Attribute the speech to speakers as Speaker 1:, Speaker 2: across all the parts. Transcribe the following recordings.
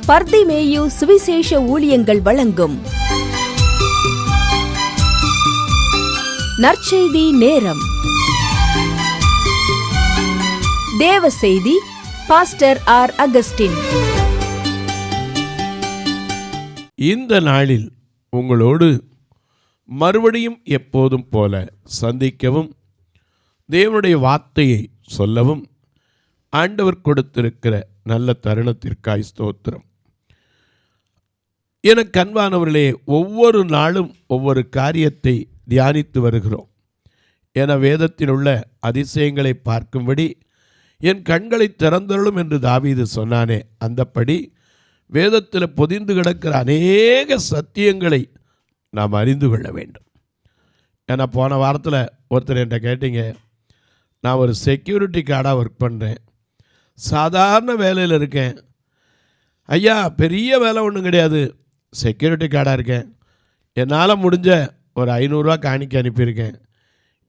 Speaker 1: பர்திமேயு சுவிசேஷ ஊழியங்கள் வழங்கும் நற்செய்தி நேரம். தேவ செய்தி பாஸ்டர் ஆர். அகஸ்டின்.
Speaker 2: இந்த நாளில் உங்களோடு மறுபடியும் எப்போதும் போல சந்திக்கவும் தேவனுடைய வார்த்தையை சொல்லவும் ஆண்டவர் கொடுத்திருக்கிற நல்ல தருணத்திற்காய் ஸ்தோத்திரம். எனக்கு அன்பானவர்களே, ஒவ்வொரு நாளும் ஒவ்வொரு காரியத்தை தியானித்து வருகிறோம். என வேதத்தில் உள்ள அதிசயங்களை பார்க்கும்படி என் கண்களை திறந்தருளும் என்று தாவீது சொன்னானே, அந்தப்படி வேதத்தில் பொதிந்து கிடக்கிற அநேக சத்தியங்களை நாம் அறிந்து கொள்ள வேண்டும். ஏன்னா போன வாரத்தில் ஒருத்தர் என்கிட்ட கேட்டீங்க, நான் ஒரு செக்யூரிட்டி கார்டாக ஒர்க் பண்ணுறேன், சாதாரண வேலையில் இருக்கேன் ஐயா, பெரிய வேலை ஒன்றும் கிடையாது, செக்யூரிட்டி கார்டாக இருக்கேன், என்னால் முடிஞ்ச ஒரு 500 ரூபா காணிக்கை அனுப்பியிருக்கேன்,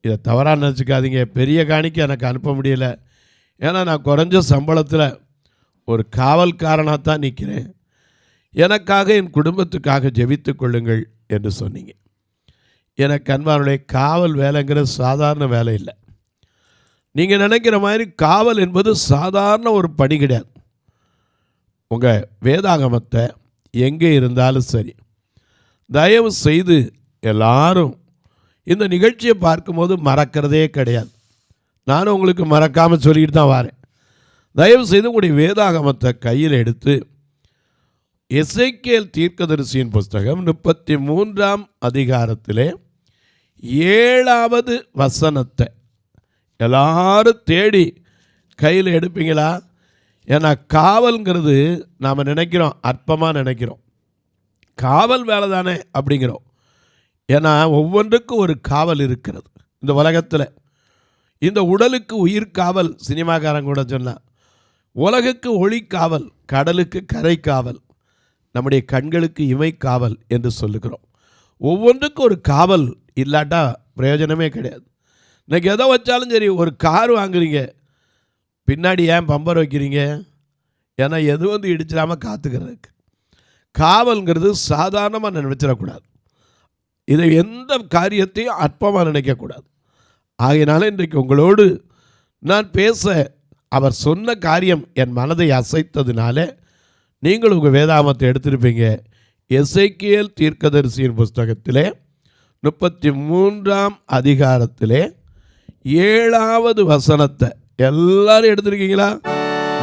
Speaker 2: இதை தவறாக நினச்சிக்காதீங்க, பெரிய காணிக்கை எனக்கு அனுப்ப முடியலை, ஏன்னா நான் குறைஞ்ச சம்பளத்தில் ஒரு காவல்காரனாக தான் நிற்கிறேன், எனக்காக என் குடும்பத்துக்காக ஜெபித்து கொள்ளுங்கள் என்று சொன்னீங்க. எனக்கு அன்பானுடைய காவல் வேலைங்கிறது சாதாரண வேலை இல்லை. நீங்கள் நினைக்கிற மாதிரி காவல் என்பது சாதாரண ஒரு பணி கிடையாது. உங்கள் வேதாகமத்தை எங்கே இருந்தாலும் சரி, தயவு செய்து எல்லாரும் இந்த நிகழ்ச்சியை பார்க்கும்போது மறக்கிறதே கிடையாது. நானும் உங்களுக்கு மறக்காமல் சொல்லிக்கிட்டு தான் வரேன். தயவு செய்து உங்களுடைய வேதாகமத்தை கையில் எடுத்து எசேக்கியேல் தீர்க்கதரிசியின் புஸ்தகம் 33ஆம் அதிகாரத்திலே 7வது வசனத்தை எல்லாரும் தேடி கையில் எடுப்பீங்களா? ஏன்னா காவல்ங்கிறது நாம் நினைக்கிறோம், அற்பமாக நினைக்கிறோம், காவல் வேலை தானே அப்படிங்கிறோம். ஏன்னா ஒவ்வொன்றுக்கும் ஒரு காவல் இருக்கிறது இந்த உலகத்தில். இந்த உடலுக்கு உயிர் காவல் சினிமாக்காரன் கூட சொன்னான், உலகுக்கு ஒளி காவல், கடலுக்கு கரை காவல், நம்முடைய கண்களுக்கு இமை காவல் என்று சொல்லுகிறோம். ஒவ்வொன்றுக்கும் ஒரு காவல் இல்லாட்டா பிரயோஜனமே கிடையாது. இன்றைக்கி எதை வச்சாலும் சரி, ஒரு கார் வாங்குறீங்க, பின்னாடி ஏன் பம்பர் வைக்கிறீங்க? ஏன்னா எது வந்து இடிச்சிடாமல் காத்துக்கிறதுக்கு. காவல்ங்கிறது சாதாரணமாக நினைச்சிடக்கூடாது. இதை எந்த காரியத்தையும் அற்பமாக நினைக்கக்கூடாது. ஆகையினால இன்றைக்கு உங்களோடு நான் பேச அவர் சொன்ன காரியம் என் மனதை அசைத்ததுனால நீங்கள் உங்கள் வேதாகமத்தை எடுத்திருப்பீங்க. எசேக்கியேல் தீர்க்கதரிசியின் புஸ்தகத்திலே 33ஆம் அதிகாரத்திலே 7வது வசனத்தை எல்லாரும் எடுத்திருக்கீங்களா?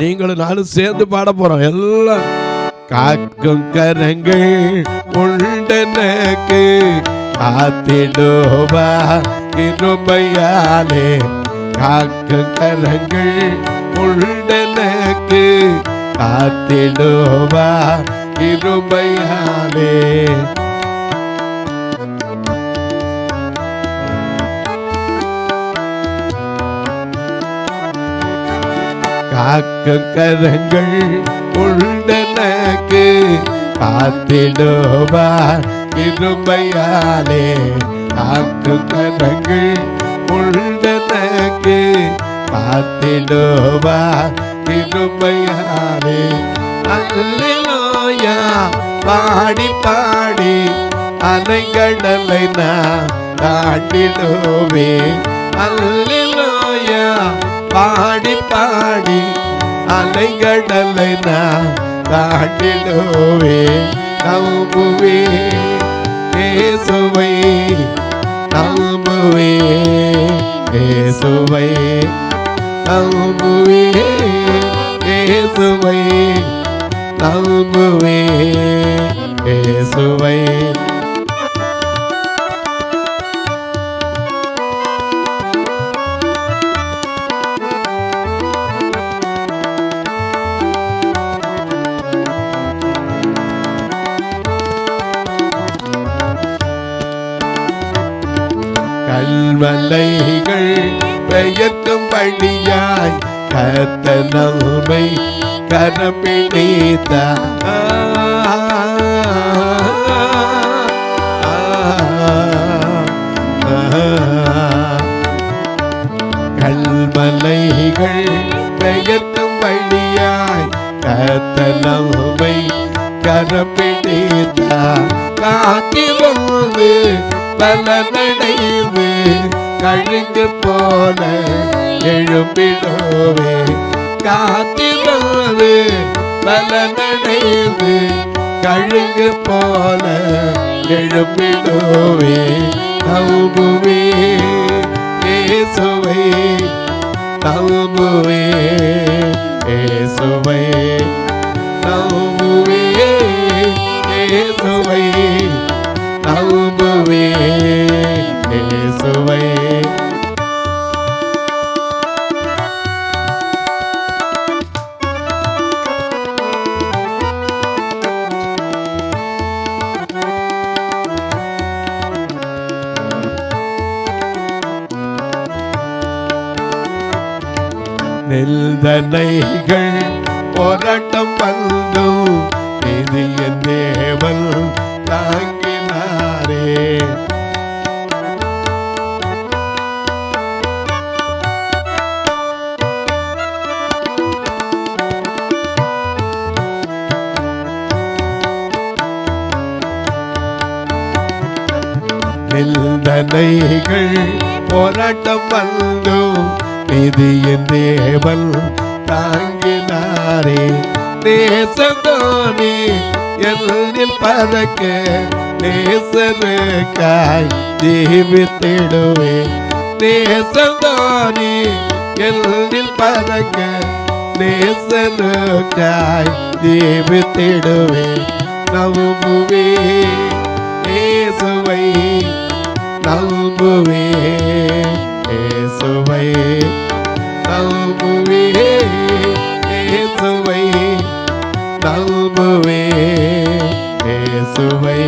Speaker 2: நீங்களும் நானும் சேர்ந்து பாட போகிறோம். எல்லாம் காக்கும் கரங்கள் உண்டனக்கு காத்திடுவா கிருபையாலே, காக்கும் கரங்கள் உண்டனக்கு காத்திடுவா கிருபையாலே. காக்கும் கரங்கள் உண்டனக்கு காத்திடுவா கிருபையாலே, காக்கும் கரங்கள் உண்டனக்கு காத்திடுவா கிருபையாலே. அல்லேலூயா பாடி பாடி அலைகடலை நான் தாண்டிடுவேன். அல்லேலூயா பாடி பாடி அலைகடலை நான் தாண்டிடுவேன். நம்புவேன் இயேசுவை, நம்புவேன் இயேசுவை, நம்புவேன் இயேசுவை, நம்புவேன் இயேசுவை. கல்வலைகள் பெயர்க்கும் படியாய் கர்த்தர் நம்மை கரப்பிடித்தார். கல்வலைகள் பெயர்க்கும் படியாய் கர்த்தர் நம்மை கரம் பிடித்தார் காத்திருந்து பலனடைந்து கழுங்கு போல எழும்பிடுவே. காத்திருந்து பலனடைந்து கழுங்கு போல எழும்பிடுவே. நம்புவே இயேசுவை, நம்புவே இயேசுவை, நம்புவே இயேசுவை, நம்புவே இயேசுவை. நிந்தனைகள் போராட்டம் வந்தும் இது என் தேவன் தாங்கினாரே. நிந்தனைகள் போராட்டம் வந்தும் இது என் தேவன் தாங்கினாரே. நேசந்தோனே என்னில் பறக்க நேசருக்காய் ஜீவித்திடுவே. நேசந்தோனே என்னில் பறக்க நேசருக்காய் ஜீவித்திடுவே. நம்புவே இயேசுவை, நம்புவே இயேசுவை, நம்புவே இயேசுவை, நம்புவே இயேசுவை.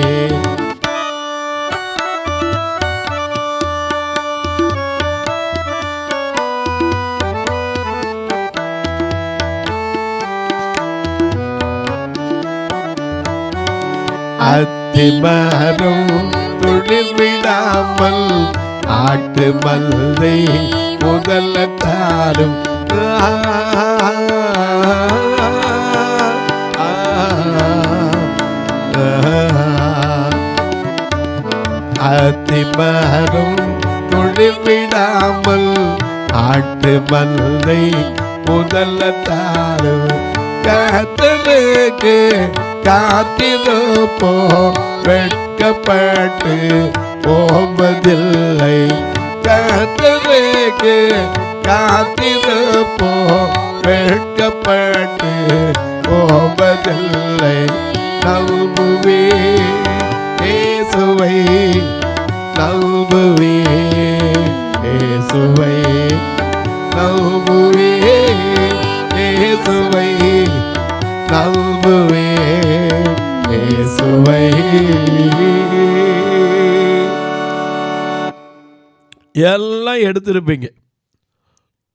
Speaker 2: அத்திமரம் துளிர் விடாமல் ஆட்டு மல்லை முதல்ல தாரும். அத்திமரம் துளிர் விடாமல் ஆட்டு மல்லை முதல்ல தாரும். கர்த்தருக்கு காத்திருப்போம் வெட்கப்பட்டு போவதில்லை. கர்த்தருக்கு காத்திருப்போம் வெட்கப்பட்டு போவதில்லை. நம்புவே இயேசுவை, நம்புவே இயேசுவை, நம்புவே இயேசுவை, நம்புவே இயேசுவை. எல்லாம் எடுத்திருப்பீங்க.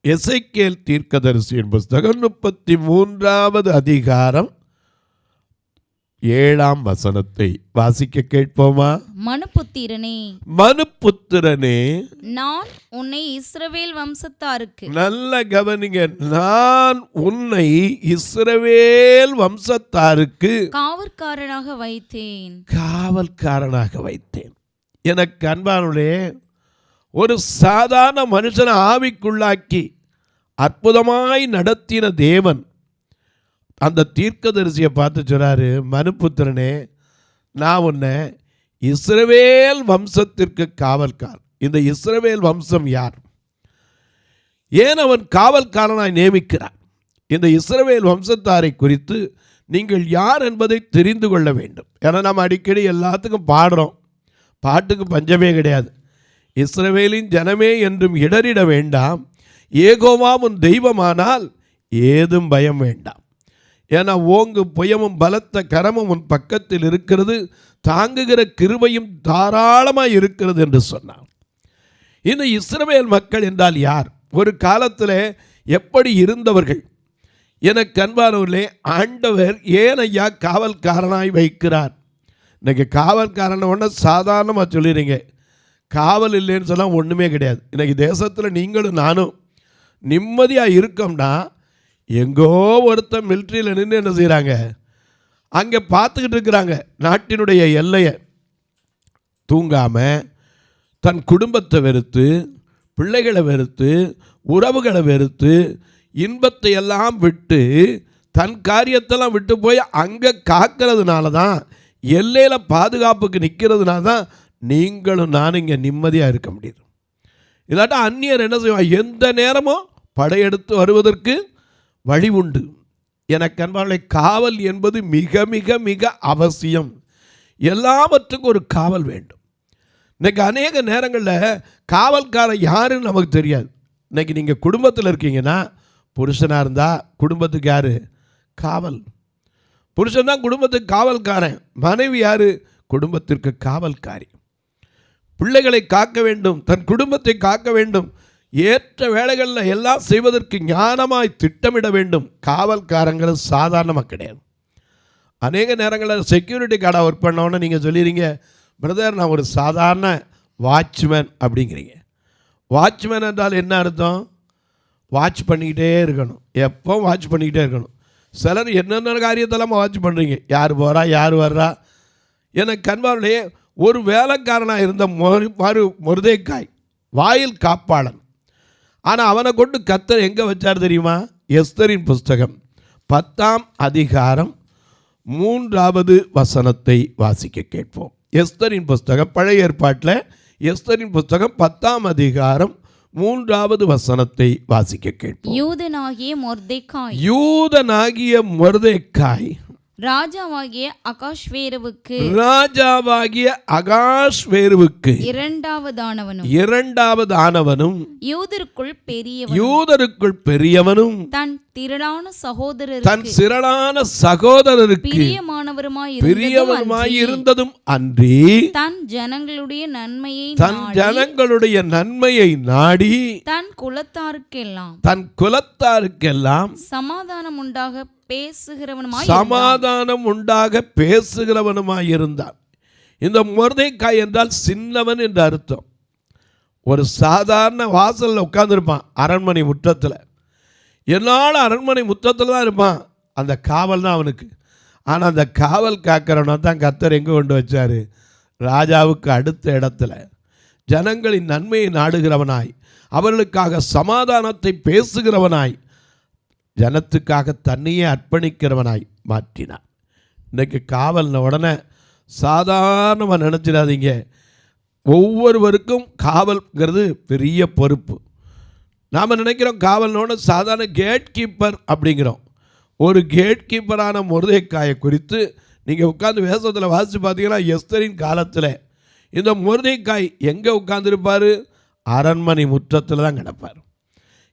Speaker 2: எசேக்கியேல் தீர்க்கதரிசியின் புஸ்தகம் 33வது அதிகாரம் 7ஆம் வசனத்தை வாசிக்க கேட்போமா?
Speaker 3: மனுபுத்திரனே,
Speaker 2: மனுபுத்திரனே,
Speaker 3: நான் உன்னை இஸ்ரவேல் வம்சத்தாருக்கு,
Speaker 2: நல்ல கவனிங்க, நான் உன்னை இஸ்ரவேல் வம்சத்தாருக்கு
Speaker 3: காவற்காரனாக வைத்தேன்.
Speaker 2: காவல்காரனாக வைத்தேன். எனக்கு அன்பானுடைய ஒரு சாதாரண மனுஷனை ஆவிக்குள்ளாக்கி அற்புதமாய் நடத்தின தேவன் அந்த தீர்க்கதரிசியை பார்த்து சொல்றாரு, மனுபுத்திரனே, நான் உன்னை இஸ்ரவேல் வம்சத்திற்கு காவல்கார். இந்த இஸ்ரவேல் வம்சம் யார்? ஏன் அவன் காவல்காரனாய் நியமிக்கிறார்? இந்த இஸ்ரவேல் வம்சத்தாரை குறித்து நீங்கள் யார் என்பதை தெரிந்து கொள்ள வேண்டும். ஏன்னா நம்ம அடிக்கடி எல்லாத்துக்கும் பாடுறோம், பாட்டுக்கு பஞ்சமே கிடையாது. இஸ்ரவேலின் ஜனமே என்றும் இடறிட வேண்டாம், யெகோவா உன் தெய்வமானால் ஏதும் பயம் வேண்டாம். ஏன்னா ஓங்கு புயமும் பலத்த கரமும் உன் பக்கத்தில் இருக்கிறது, தாங்குகிற கிருபையும் தாராளமாக இருக்கிறது என்று சொன்னான். இந்த இஸ்ரவேல் மக்கள் என்றால் யார்? ஒரு காலத்தில் எப்படி இருந்தவர்கள்? எனக்கு அன்பானவர்களே, ஆண்டவர் ஏன் ஐயா காவல்காரனாய் வைக்கிறார்? இன்றைக்கி காவல்காரனை ஒன்று சாதாரணமாக சொல்லிடுறீங்க. காவல் இல்லைன்னு சொன்னால் ஒன்றுமே கிடையாது. இன்றைக்கி தேசத்தில் நீங்களும் நானும் நிம்மதியாக இருக்கோம்னா, எங்கோ ஒருத்தன் மிலிட்ரியில் நின்று என்ன செய்கிறாங்க, அங்கே பார்த்துக்கிட்டு இருக்கிறாங்க நாட்டினுடைய எல்லையை. தூங்காமல் தன் குடும்பத்தை வெறுத்து, பிள்ளைகளை வெறுத்து, உறவுகளை வெறுத்து, இன்பத்தை எல்லாம் விட்டு, தன் காரியத்தெல்லாம் விட்டு போய் அங்கே காக்கிறதுனால தான், எல்லையில் பாதுகாப்புக்கு நிற்கிறதுனால தான் நீங்களும் நானும் இங்கே நிம்மதியாக இருக்க முடியுது. இல்லாட்டா அந்நியர் என்ன செய்வாங்க, எந்த நேரமும் படையெடுத்து வருவதற்கு வழி உண்டு. எனக்கு அன்பார்களை, காவல் என்பது மிக மிக மிக அவசியம். எல்லாவற்றுக்கும் ஒரு காவல் வேண்டும். இன்றைக்கி அநேக நேரங்களில் காவல்காரன் யாருன்னு நமக்கு தெரியாது. இன்றைக்கி நீங்கள் குடும்பத்தில் இருக்கீங்கன்னா, புருஷனாக இருந்தால் குடும்பத்துக்கு யார் காவல்? புருஷன் தான் குடும்பத்துக்கு காவல்காரன். மனைவி யார்? குடும்பத்திற்கு காவல்காரி. பிள்ளைகளை காக்க வேண்டும், தன் குடும்பத்தை காக்க வேண்டும், ஏற்ற வேளைகளில் எல்லாம் செய்வதற்கு ஞானமாய் திட்டமிட வேண்டும். காவல்காரங்கள் சாதாரணமாக கிடையாது. அநேக நேரங்களில் செக்யூரிட்டி கார்டாக ஒர்க் பண்ணோன்னு நீங்கள் சொல்லிடுறீங்க, பிரதர் நான் ஒரு சாதாரண வாட்ச்மேன் அப்படிங்கிறீங்க. வாட்ச்மேன் என்றால் என்ன அர்த்தம்? வாட்ச் பண்ணிக்கிட்டே இருக்கணும், எப்போ வாட்ச் பண்ணிக்கிட்டே இருக்கணும். சிலர் என்னென்ன காரியத்தெல்லாம் வாட்ச் பண்ணுறீங்க, யார் போகிறா யார் வர்றா. எனக்கு கண்பார்வையே ஒரு வேலைக்காரனாக இருந்த மொர்தெக்காய் வாயில் காப்பாளன். ஆனால் அவனை கொண்டு கர்த்தர் எங்கே வச்சார் தெரியுமா? எஸ்தரின் புஸ்தகம் 10ஆம் அதிகாரம் 3வது வசனத்தை வாசிக்க கேட்போம். எஸ்தரின் புஸ்தகம், பழைய ஏற்பாட்டில் எஸ்தரின் புஸ்தகம் 10ஆம் அதிகாரம் 3வது வசனத்தை வாசிக்க கேட்போம்.
Speaker 3: யூதனாகிய
Speaker 2: மொர்தெக்காய்
Speaker 3: ராஜாவாகிய
Speaker 2: அகாஸ்வேருவுக்கு இரண்டாவதானவனும் யூதருக்குள் பெரியவனும் தன் திரளான சகோதரருக்கு பிரியமானவருமாய் இருந்ததும் அன்றி தன் ஜனங்களுடைய நன்மையை நாடி தன் குலத்தாருக்கெல்லாம் சமாதானம் உண்டாக பேசுகிறவனுமாய் இருந்தான். இந்த மொர்தெக்காய் என்றால் சின்னவன் என்று அர்த்தம். ஒரு சாதாரண வாசலில் உட்கார்ந்துருப்பான் அரண்மனை முற்றத்தில். என்னால் அரண்மனை முற்றத்தில் தான் இருப்பான். அந்த காவல் தான் அவனுக்கு. ஆனால் அந்த காவல் காக்கிறவனை தான் கர்த்தர் எங்கே கொண்டு வச்சார்? ராஜாவுக்கு அடுத்த இடத்துல ஜனங்களின் நன்மையை நாடுகிறவனாய், அவர்களுக்காக சமாதானத்தை பேசுகிறவனாய், ஜனத்துக்காக தன்னையே அர்ப்பணிக்கிறவனாய் மாற்றினான். இன்றைக்கு காவல்ன உடனே சாதாரணமாக நினச்சிடாதீங்க. ஒவ்வொருவருக்கும் காவல்ங்கிறது பெரிய பொறுப்பு. நாம் நினைக்கிறோம் காவல்னோட சாதாரண கேட் கீப்பர் அப்படிங்கிறோம். ஒரு கேட் கீப்பரான மொர்தெக்காயை குறித்து நீங்கள் உட்காந்து வேசத்தில் வாசித்து பார்த்தீங்கன்னா, எஸ்தரின் காலத்தில் இந்த மொர்தெக்காய் எங்கே உட்காந்துருப்பார்? அரண்மனை முற்றத்தில் தான் கிடப்பார்.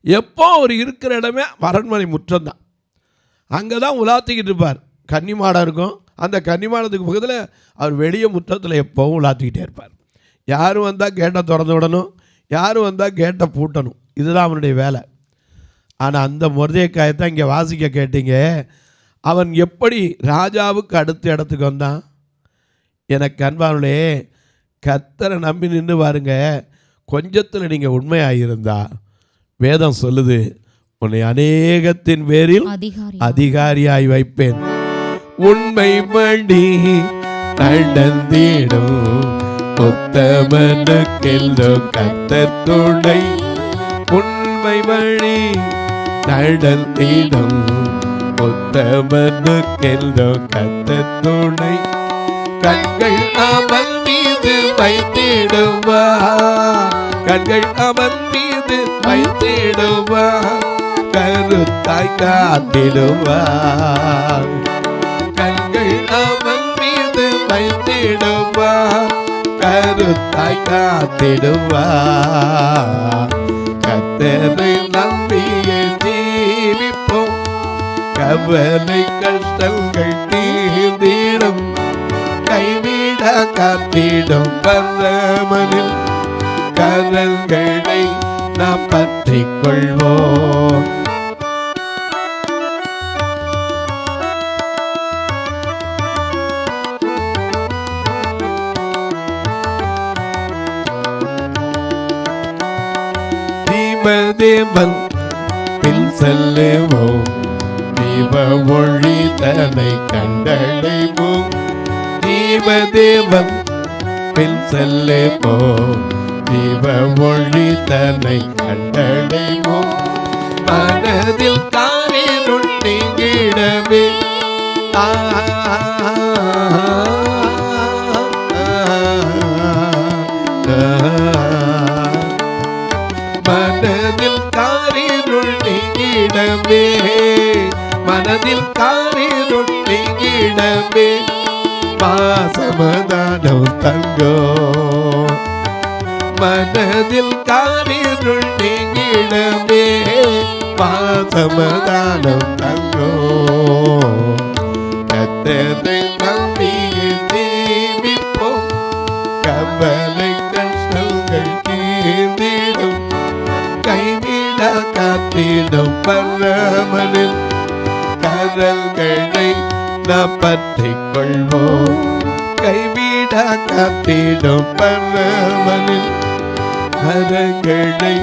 Speaker 2: எப்போ அவர் இருக்கிற இடமே அரண்மனை முற்றம் தான். அங்கே தான் உலாத்திக்கிட்டு இருப்பார். கன்னிமாடம் இருக்கும், அந்த கன்னிமாடத்துக்கு பக்கத்தில் அவர் வெளியே முற்றத்தில் எப்போவும் உலாத்திக்கிட்டே இருப்பார். யாரும் வந்தால் கேட்டை திறந்து விடணும், யாரும் வந்தால் கேட்டை பூட்டணும். இதுதான் அவனுடைய வேலை. ஆனால் அந்த மொர்தெக்காயை தான் இங்கே வாசிக்க கேட்டீங்க. அவன் எப்படி ராஜாவுக்கு அடுத்த இடத்துக்கு வந்தான்? எனக்கு அன்பானே, கர்த்தரை நம்பி நின்று பாருங்க. கொஞ்சத்தில் நீங்கள் உண்மையாக இருந்தா வேதம் சொல்லுது, உன்னை அநேகத்தின் பேரில் அதிகாரியாய் வைப்பேன். உண்மை படி நடந்திடும் உத்தமனுக்கெல்லோ கர்த்தர் துணை. உண்மை வழி நடந்திடும் உத்தமனுக்கெல்லோ கர்த்தர் துணை. கண்கள் அவன் மீது வைத்திடுவார், கண்கள் அவன் மீது வைத்திடுவார், கருத்தாய் காத்திடுவார். கண்கள் அவன் மீது வைத்திடுவார், கருத்தாய் காத்திடுவார். கர்த்தரை நம்பியே ஜீவிப்போம், கவலை கஷ்டங்கள் தீர்ந்திடும், கைவிட காத்திடும் பரமனில் கரங்களை நாம் பற்றிக் கொள்வோம். தீபதேவன் பின் செல்லுவோம், தீப ஒளி தன்னை கண்டட கண்டடைவோம். ஜீவதேவன் பின் செல்லுவோம். ஜீவ ஒளி தன்னை கண்டடைவோம். மனதில் காரிருள் நீங்கிடவே மனதில் காரிருள் நீங்கிடவே. மனதில் காரிருள் நீங்கிடவே. சமாதானம் தங்கோ. மனதில் காரிருள் நீங்கிடவே. சமாதானம் தங்கோ. கர்த்தரை நம்பி ஜீவிப்போம். கவலை கஷ்டங்கள் தீர்ந்திடும். கைவிட காத்திடும் பரமனின் கரங்களை நாம் பற்றிக் கொள்வோம். கைவிட காத்திடும் பரமனின் கரங்களை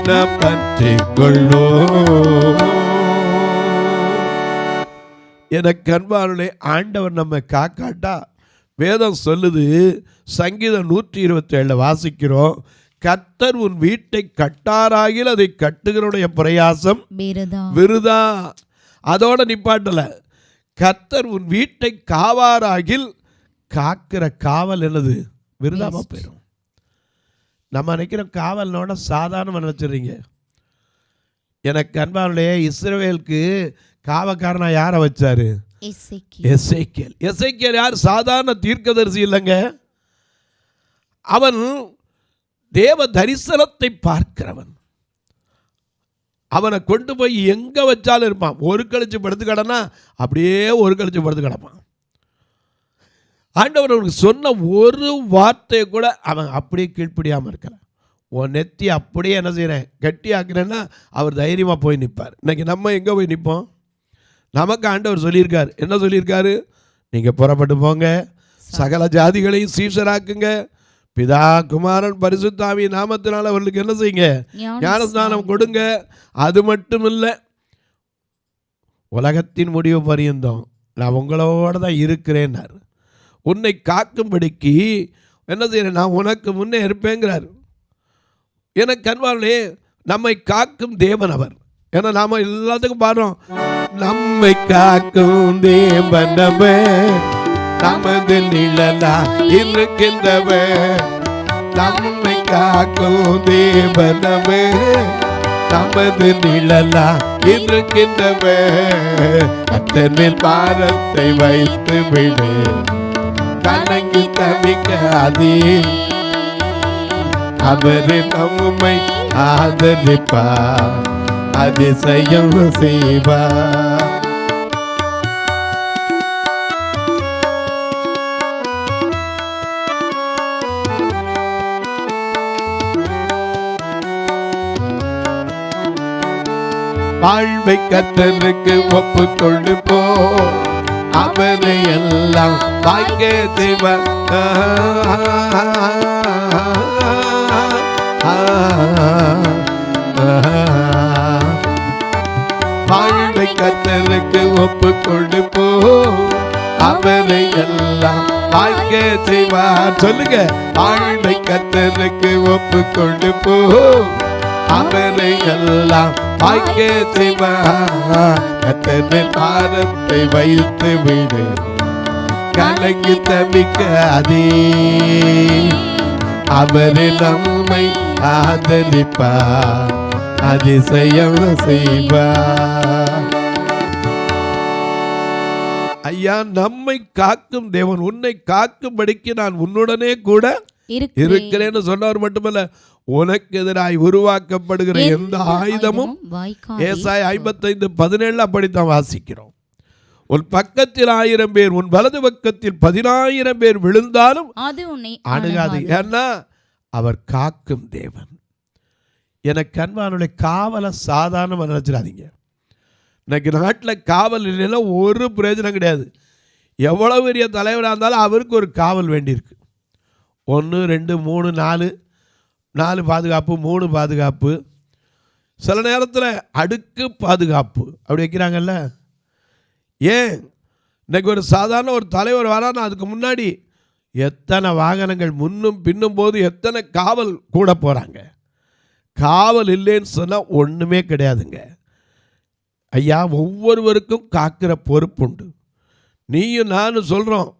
Speaker 2: நாம் பற்றிக் கொள்வோம். எனக்கு அன்பானவர்களே, ஆண்டவர் நம்ம காக்காட்டா வேதம் சொல்லுது. சங்கீதம் 127 வாசிக்கிறோம். கர்த்தர் உன் வீட்டை கட்டாராகில் அதை கட்டுகிறவனுடைய பிரயாசம் விருதா. அதோட நிப்பாட்டல. கர்த்தர் உன் வீட்டை காவாராகில் காக்கிற காவல் என்னது விருதாம போயிடும். நம்ம நினைக்கிற காவல்னோட சாதாரணமாக நினச்சிடுறீங்க. எனக்கு அன்பானவர்களே, இஸ்ரவேலுக்கு காவக்காரனா யாரை வச்சாரு? எசேக்கியேல். எசேக்கியேல் யார்? சாதாரண தீர்க்கதரிசி இல்லைங்க. அவன் தேவ தரிசனத்தை பார்க்கிறவன். அவனை கொண்டு போய் எங்கே வச்சாலும் இருப்பான். ஒரு கழிச்சு படுத்து கிடனா அப்படியே ஒரு கழிச்சு படுத்து கிடப்பான். ஆண்டவர் அவனுக்கு சொன்ன ஒரு வார்த்தையை கூட அவன் அப்படியே கீழ்ப்படியாமல் இருக்கிறான். உன் நெத்தி அப்படியே என்ன செய்கிறேன் கட்டி ஆக்குறேன்னா அவர் தைரியமாக போய் நிற்பார். இன்றைக்கி நம்ம எங்கே போய் நிற்போம்? நமக்கு ஆண்டவர் சொல்லியிருக்கார். என்ன சொல்லியிருக்காரு? நீங்கள் புறப்பட்டு போங்க, சகல ஜாதிகளையும் சீஷராக்குங்க, பிதா குமாரன் பரிசுத்தாவி நாமத்தினால் அவர்களுக்கு என்ன செய்யுங்க? ஞானஸ்நானம் கொடுங்க. அது மட்டும் இல்லை, உலகத்தின் முடிவு பரியந்தம் நான் உங்களோட தான் இருக்கிறேன்னார். உன்னை காக்கும்படிக்கு என்ன செய்கிறேன்? நான் உனக்கு முன்னே இருப்பேங்கிறார். எனக்கு அன்பார்களே, நம்மை காக்கும் தேவன் அவர். ஏன்னா நாம் எல்லாத்துக்கும் பாடுறோம், நம்மை காக்கும் தேவன் அவர், நமது நிழலா இருக்கின்றவர். நம்மை காக்கும் தேவன் அவர், நமது நிழலா இருக்கின்றவர். கர்த்தர் மேல் பாரத்தை வைத்து விடு, கலங்கி தவிக்காதே. அவர் நம்மை ஆதரிப்பார், அதிசயம் செய்வார். வாழ்வை கர்த்தருக்கு ஒப்பு கொண்டு போ, அவரை எல்லாம் வாய்க்க செய்வார். வாழ்வை கர்த்தருக்கு ஒப்பு கொண்டு போ, அவரை எல்லாம் வாய்க்க செய்வார். சொல்லுங்க, வாழ்வை கர்த்தருக்கு ஒப்பு கொண்டு போ, அவரை எல்லாம் வாய்க்க செய்வார். கர்த்தர் பாரத்தை வைத்து விடு, கலங்கி தவிக்காதே. அவரை நம்மை ஆதரிப்பார், அதிசயம் செய்வார். ஐயா, நம்மை காக்கும் தேவன், உன்னை காக்கும்படிக்கு நான் உன்னுடனே கூட இருக்கிறேன்னு சொன்னவர் மட்டுமல்ல, உனக்கு எதிராய் உருவாக்கப்படுகிற எந்த ஆயுதமும் ஏசாயா 55:17 அப்படித்தான் வாசிக்கிறோம். உன் பக்கத்தில் 1000 பேர், உன் வலது பக்கத்தில் 10,000 பேர் விழுந்தாலும் அது உன்னை அணுகாது. ஏன்னா அவர் காக்கும் தேவன். எனக்கு அன்பானுடைய காவலை சாதாரணமாக நினைச்சிடாதீங்க. இன்னைக்கு நாட்டில் காவல் இல்லைன்னா ஒரு பிரயோஜனம் கிடையாது. எவ்வளோ பெரிய தலைவராக இருந்தாலும் அவருக்கு ஒரு காவல் வேண்டியிருக்கு. 1 2 3 4 பாதுகாப்பு, 3 பாதுகாப்பு, சில நேரத்தில் அடுக்கு பாதுகாப்பு அப்படி வைக்கிறாங்கல்ல. ஏன்? இன்றைக்கி ஒரு சாதாரண ஒரு தலைவர் வரானா அதுக்கு முன்னாடி எத்தனை வாகனங்கள் முன்னும் பின்னும் போது எத்தனை காவல் கூட போகிறாங்க. காவல் இல்லைன்னு சொன்னால் ஒன்றுமே கிடையாதுங்க. ஐயா, ஒவ்வொருவருக்கும் காக்கிற பொறுப்பு உண்டு. நீயும் நானும் சொல்கிறோம்,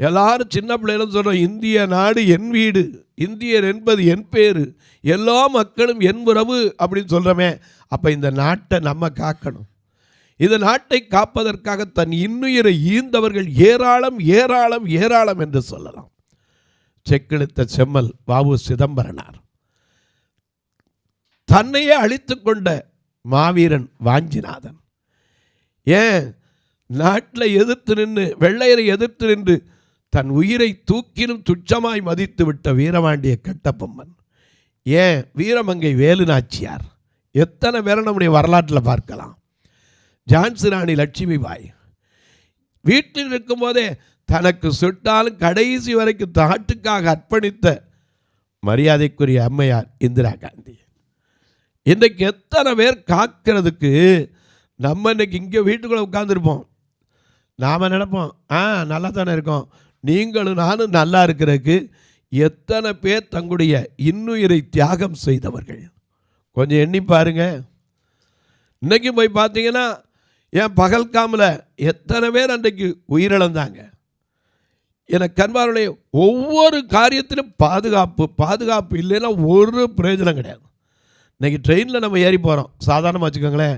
Speaker 2: எல்லாரும் சின்ன பிள்ளைகளும் சொல்கிறோம், இந்திய நாடு என் வீடு, இந்தியர் என்பது என் பேர், எல்லா மக்களும் என் உறவு அப்படின்னு சொல்கிறோமே. அப்போ இந்த நாட்டை நம்ம காக்கணும். இந்த நாட்டை காப்பதற்காக தன் இன்னுயிரை ஈந்தவர்கள் ஏராளம் ஏராளம் ஏராளம் என்று சொல்லலாம். செக்கெழுத்த செம்மல் வ.உ. சிதம்பரனார், தன்னையே அழித்து கொண்ட மாவீரன் வாஞ்சிநாதன், ஏன் நாட்டில் எதிர்த்து நின்று வெள்ளையரை எதிர்த்து நின்று தன் உயிரை தூக்கினும் துச்சமாய் மதித்து விட்ட வீரபாண்டிய கட்டபொம்மன், ஏன் வீரமங்கை வேலுநாச்சியார், எத்தனை பேரை நம்முடைய வரலாற்றில் பார்க்கலாம். ஜான்சி ராணி லட்சுமிபாய் வீட்டில் இருக்கும்போதே தனக்கு சுட்டாலும் கடைசி வரைக்கும் நாட்டுக்காக அர்ப்பணித்த மரியாதைக்குரிய அம்மையார் இந்திரா காந்தி. இன்றைக்கு எத்தனை பேர் காக்கிறதுக்கு நம்ம இன்றைக்கி இங்கே வீட்டுக்குள்ளே உட்காந்துருப்போம். நாம் நினைப்போம், நல்லா தானே இருக்கோம். நீங்களும் நானும் நல்லா இருக்கிறதுக்கு எத்தனை பேர் தங்களுடைய இன்னுயிரை தியாகம் செய்தவர்கள் கொஞ்சம் எண்ணி பாருங்க. இன்றைக்கி போய் பார்த்தீங்கன்னா என் பகல்காமில் எத்தனை பேர் அன்றைக்கு உயிரிழந்தாங்க. எனக்கு கண்பாருடைய ஒவ்வொரு காரியத்திலும் பாதுகாப்பு இல்லைன்னா ஒரு பிரயோஜனம் கிடையாது. இன்றைக்கி ட்ரெயினில் நம்ம ஏறி போகிறோம், சாதாரணமாக வச்சுக்கோங்களேன்,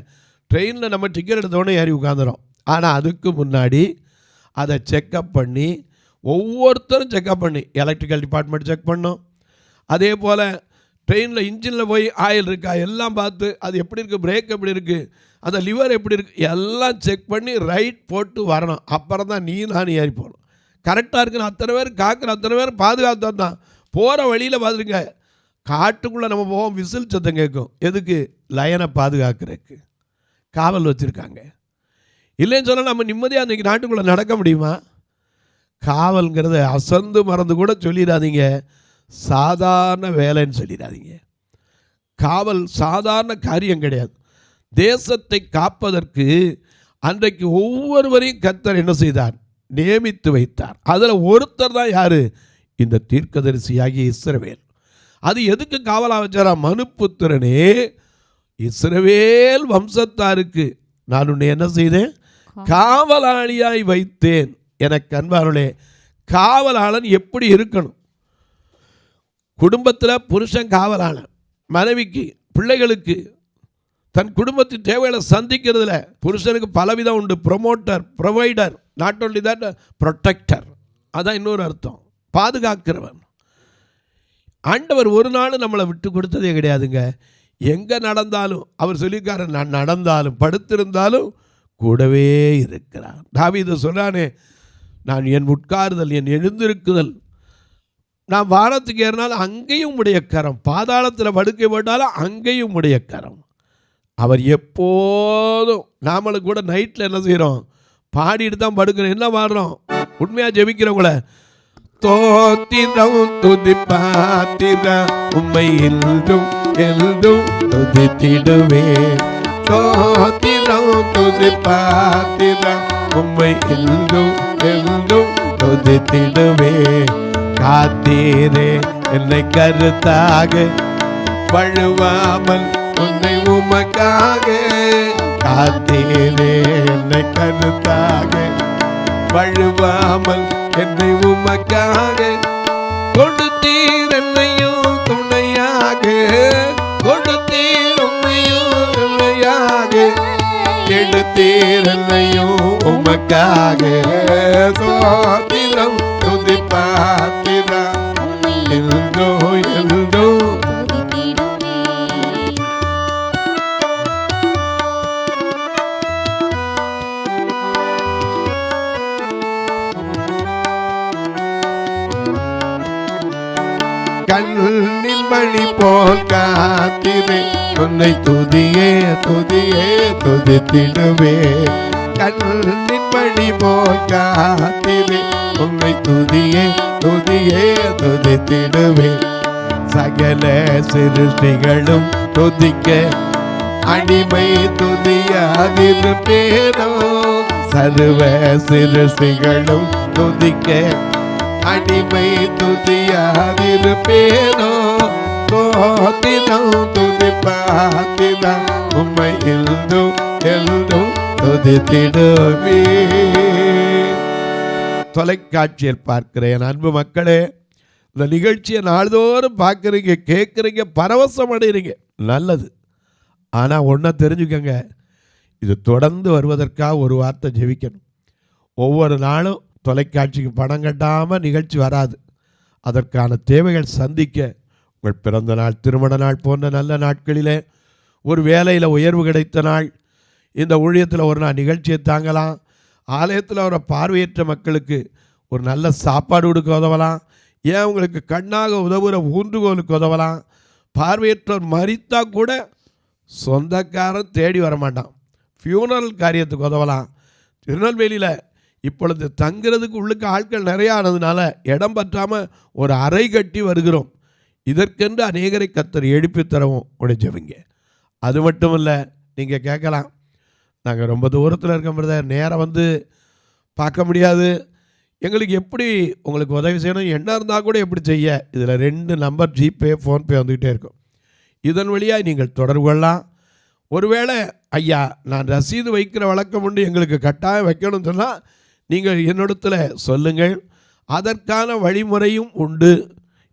Speaker 2: ட்ரெயினில் நம்ம டிக்கெட் எடுத்தோடனே ஏறி உட்காந்துறோம். ஆனால் அதுக்கு முன்னாடி அதை செக்கப் பண்ணி, ஒவ்வொருத்தரும் செக்கப் பண்ணி, எலக்ட்ரிக்கல் டிபார்ட்மெண்ட் செக் பண்ணோம். அதே போல் ட்ரெயினில் இன்ஜினில் போய் ஆயில் இருக்கா எல்லாம் பார்த்து, அது எப்படி இருக்குது, பிரேக் எப்படி இருக்குது, அந்த லிவர் எப்படி இருக்குது, எல்லாம் செக் பண்ணி ரைட் போட்டு வரணும். அப்புறம் தான் நான் ஏறி போகணும். கரெக்டாக இருக்குன்னு அத்தனை பேர் காக்கிற அத்தனை பேர் பாதுகாத்து தான். போகிற வழியில் பார்த்துருங்க, காட்டுக்குள்ளே நம்ம போவோம், விசில் சத்தம் கேட்கும். எதுக்கு? லயனை பாதுகாக்கிறதுக்கு காவல் வச்சுருக்காங்க. இல்லைன்னு சொன்னால் நம்ம நிம்மதியாக அன்றைக்கி நாட்டுக்குள்ளே நடக்க முடியுமா? காவல்ங்கிறத அசந்து மறந்து கூட சொல்லிடாதீங்க, சாதாரண வேலைன்னு சொல்லிடாதீங்க. காவல் சாதாரண காரியம் கிடையாது. தேசத்தை காப்பதற்கு அன்றைக்கு ஒவ்வொருவரையும் கர்த்தர் என்ன செய்தார்? நியமித்து வைத்தார். அதில் ஒருத்தர் தான் யார்? இந்த தீர்க்கதரிசியாகிய இஸ்ரவேல். அது எதுக்கு காவலாக வச்சாரா? மனுப்புத்திரனே, இஸ்ரவேல் வம்சத்தாருக்கு நான் உன்னை என்ன செய்தேன்? காவலாளியாய் வைத்தேன். எனக்கு அன்பார்களே, காவலாளன் எப்படி இருக்கணும்? குடும்பத்தில் புருஷன் காவலாளன், மனைவிக்கு பிள்ளைகளுக்கு தன் குடும்பத்தின் தேவைகளை சந்திக்கிறதுல புருஷனுக்கு பலவிதம் உண்டு. Promoter, provider, not only that protector. அதான் இன்னொரு அர்த்தம், பாதுகாக்கிறவன். ஆண்டவர் ஒரு நாள் நம்மளை விட்டு கொடுத்ததே கிடையாதுங்க. எங்கே நடந்தாலும் அவர் சொல்லியிருக்காரு, நான் நடந்தாலும் படுத்திருந்தாலும் கூடவே இருக்கிறார். தாவீது சொல்கிறானே, நான் என் உட்காருதல், என் எழுந்திருக்குதல், நான் வானத்துக்கு ஏறினாலும் அங்கேயும் உடைய கரம், பாதாளத்தில் படுக்கை போட்டாலும் அங்கேயும் உடைய கரம். அவர் எப்போதும், நாமளும் கூட நைட்டில் என்ன செய்கிறோம்? பாடிட்டு தான் படுக்கிறோம். என்ன பாடுறோம்? உண்மையாக ஜெபிக்கிறவங்கள, தோத்திரம் துதிப்பாத்திரம் உம்மை எல்லும் எல்லும் துதித்திடுவே, தோத்திரம் துதிப்பாத்திரம் உம்மை எல்லும் எல்லும் துதித்திடுவே. காத்தீரே என்னை கருத்தாக, வழுவாமல் உன்னை உமக்காக, காத்தீரே என்னை கருத்தாக, வழுவாமல் என்னை உமக்காக, கொடுத்தீர் என்னையும் துணையாக, கொடுத்தீர் உண்மையும் துணையாக, எடுத்தீர் என்னையும் உமக்காக. சோத்திரம் துதிப்பாத்திரம் எல்தோ எல்தோ. கண்ணில் மணி போல் காத்திரே உன்னை துதியே துதியே துதித்திடுவே. கண்ணில் மணி போல் காத்திரே உன்னை துதியே துதியே துதித்திடுவே. சகல சிருஷ்டிகளும் துதிக்க அடிமை துதியாதிருப்பேனோ, சர்வ சிருஷ்டிகளும் துதிக்க அடிமை துதியாதிருப்பேனோ. தோத்தினம் துதிப்பாத்தினம் உம்மை எல்லும் எல்லும் துதித்திடுவே. தொலைக்காட்சியில் பார்க்கிறேன் அன்பு மக்களே, இந்த நிகழ்ச்சியை நாள்தோறும் பார்க்குறீங்க, கேட்குறீங்க, பரவசம் அடைகிறீங்க, நல்லது. ஆனால் ஒன்றை தெரிஞ்சுக்கங்க, இது தொடர்ந்து வருவதற்காக ஒரு வார்த்தை ஜெபிக்கணும். ஒவ்வொரு நாளும் தொலைக்காட்சிக்கு பணம் கட்டாமல் நிகழ்ச்சி வராது. அதற்கான தேவைகள் சந்திக்க உங்கள் பிறந்த நாள், திருமண நாள் போன்ற நல்ல நாட்களிலே, ஒரு வேலையில் உயர்வு கிடைத்த நாள், இந்த ஊழியத்தில் ஒரு நாள் நிகழ்ச்சியை தாங்கலாம். ஆலயத்தில் வர பார்வையற்ற மக்களுக்கு ஒரு நல்ல சாப்பாடு கொடுக்க உதவலாம். ஏன் உங்களுக்கு கண்ணாக உதவுகிற ஊன்றுகோலுக்கு உதவலாம். பார்வையற்றோர் மரித்தா கூட சொந்தக்காரன் தேடி வரமாட்டான், ஃபியூனரல் காரியத்துக்கு உதவலாம். திருநெல்வேலியில் இப்பொழுது தங்கிறதுக்கு உள்ளுக்கு ஆட்கள் நிறையா ஆனதுனால இடம் பற்றாமல் ஒரு அறை கட்டி வருகிறோம். இதற்கென்று அநேகரை கர்த்தர் எழுப்பி தரவும் உடைஞ்சவங்க. அது மட்டும் இல்லை, நீங்கள் கேட்கலாம், நாங்கள் ரொம்ப தூரத்தில் இருக்க பிரதர், நேரம் வந்து பார்க்க முடியாது, எங்களுக்கு எப்படி உங்களுக்கு உதவி செய்யணும், என்ன இருந்தால் கூட எப்படி செய்ய. இதில் 2 நம்பர் ஜிபே ஃபோன்பே வந்துக்கிட்டே இருக்கும். இதன் வழியாக நீங்கள் தொடர்பு கொள்ளலாம். ஒருவேளை ஐயா நான் ரசீது வைக்கிற வழக்கம் உண்டு, எங்களுக்கு கட்டாயம் வைக்கணும்னு சொன்னால் நீங்கள் என்னிடத்தில் சொல்லுங்கள், அதற்கான வழிமுறையும் உண்டு.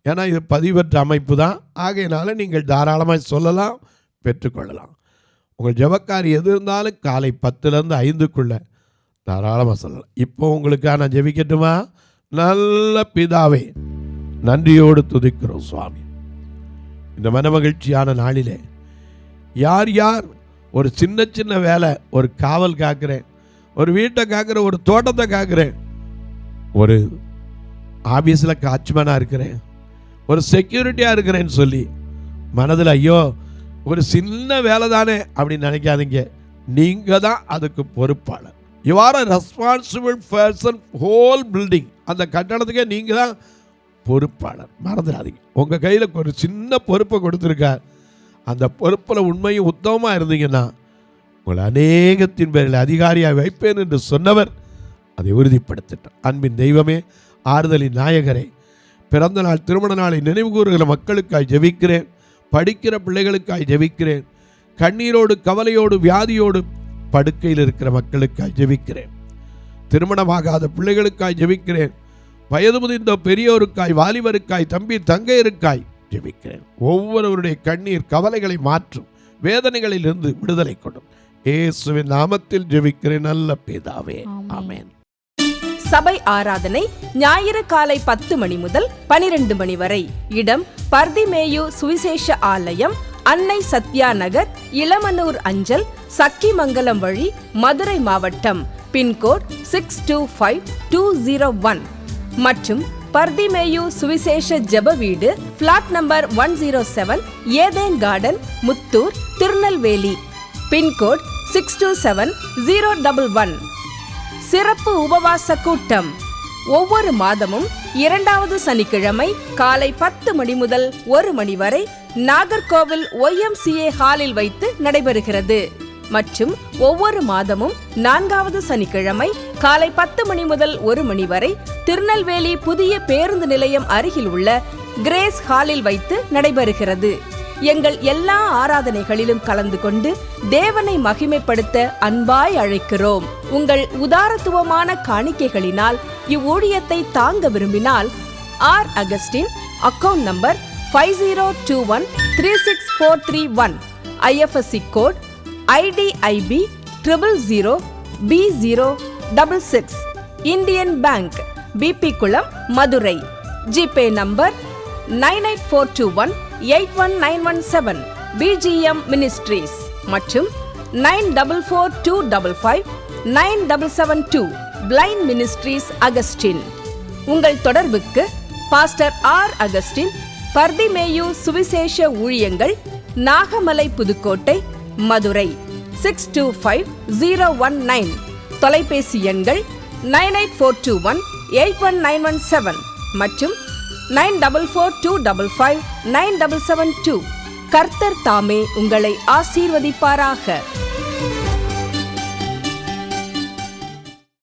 Speaker 2: ஏன்னா இது பதிவற்ற அமைப்பு தான், ஆகையினால நீங்கள் தாராளமாக சொல்லலாம், பெற்றுக்கொள்ளலாம். உங்கள் ஜெபக்காரி எது இருந்தாலும் காலை 10லேருந்து 5க்குள்ளே தாராளமாக சொல்லலாம். இப்போ உங்களுக்காக நான் ஜெபிக்கட்டுமா? நல்ல பிதாவே, நன்றியோடு துதிக்கிறோம் சுவாமி. இந்த மனமகிழ்ச்சியான நாளிலே யார் யார் ஒரு சின்ன சின்ன வேலை, ஒரு காவல் காக்கிறேன், ஒரு வீட்டை காக்கிறேன், ஒரு தோட்டத்தை காக்கிறேன், ஒரு ஆபீஸில் காட்ச்மேனாக இருக்கிறேன், ஒரு செக்யூரிட்டியாக இருக்கிறேன்னு சொல்லி மனதில் ஐயோ ஒரு சின்ன வேலை தானே அப்படின்னு நினைக்காதீங்க. நீங்கள் தான் அதுக்கு பொறுப்பாளர். You are a responsible person. Whole building, அந்த கட்டடத்துக்கே நீங்கள் தான் பொறுப்பாளர், மறந்துடாதீங்க. உங்கள் கையில் ஒரு சின்ன பொறுப்பை கொடுத்துருக்கார். அந்த பொறுப்பில் உண்மையும் உத்தமமாக இருந்தீங்கன்னா உங்களை அநேகத்தின் பேரில் அதிகாரியாக வைப்பேன் என்று சொன்னவர் அதை உறுதிப்படுத்திட்டார். அன்பின் தெய்வமே, ஆறுதலின் நாயகரே, பிறந்த நாள் திருமண நாளை நினைவு கூறுகிற மக்களுக்காய் ஜெபிக்கிறேன். படிக்கிற பிள்ளைகளுக்காய் ஜெபிக்கிறேன். கண்ணீரோடு கவலையோடு வியாதியோடு படுக்கையில் இருக்கிற மக்களுக்காய் ஜெபிக்கிறேன். திருமணமாகாத பிள்ளைகளுக்காய் ஜெபிக்கிறேன். வயது முதிர்ந்த பெரியோருக்காய், வாலிபருக்காய், தம்பி தங்கையருக்காய் ஜெபிக்கிறேன். ஒவ்வொருவருடைய கண்ணீர் கவலைகளை மாற்றும், வேதனைகளிலிருந்து விடுதலை கொடும். இயேசுவின் நாமத்தில் ஜெபிக்கிறேன் நல்ல பிதாவே, ஆமென்.
Speaker 1: சபை ஆராதனை ஞாயிறு காலை 10 மணி முதல் 12 மணி வரை. இடம் பர்திமேயு சுவிசேஷ ஆலயம், அன்னை சத்யா நகர், இளமனூர் அஞ்சல், சக்கிமங்கலம் வழி, மதுரை மாவட்டம். பின்கோட் 625201 மற்றும் பர்திமேயு சுவிசேஷ ஜெப வீடு, flat number 107, Eden garden, Muthur, Tirunelveli. Pincode 627011. சிறப்பு உபவாச கூட்டம் ஒவ்வொரு மாதமும் 2வது சனிக்கிழமை காலை 10 மணி முதல் 1 மணி வரை நாகர்கோவில் YMCA ஹாலில் வைத்து நடைபெறுகிறது. மற்றும் ஒவ்வொரு மாதமும் 4வது சனிக்கிழமை காலை 10 மணி முதல் 1 மணி வரை திருநெல்வேலி புதிய பேருந்து நிலையம் அருகில் உள்ள கிரேஸ் ஹாலில் வைத்து நடைபெறுகிறது. எங்கள் எல்லா ஆராதனைகளிலும் கலந்து கொண்டு தேவனை மகிமைப்படுத்த அன்பாய் அழைக்கிறோம். உங்கள் உதாரத்துவமான காணிக்கைகளினால் இவ்வூழியத்தை தாங்க விரும்பினால் R Augustine, account number 5021364331, IFSC code IDIB 000B066, Indian bank, BP Kulam, Madurai. GPay number 9842181917, BGM ministries மற்றும் 9442559772, பிளைண்ட் மினிஸ்ட்ரீஸ் அகஸ்டின். உங்கள் தொடர்புக்கு பாஸ்டர் ஆர் அகஸ்டின், பர்திமேயு சுவிசேஷ ஊழியங்கள், நாகமலை, புதுக்கோட்டை, மதுரை 625019. தொலைபேசி எண்கள் 9842181917 மற்றும் 9442559772. கர்த்தர் தாமே உங்களை ஆசீர்வதிப்பாராக.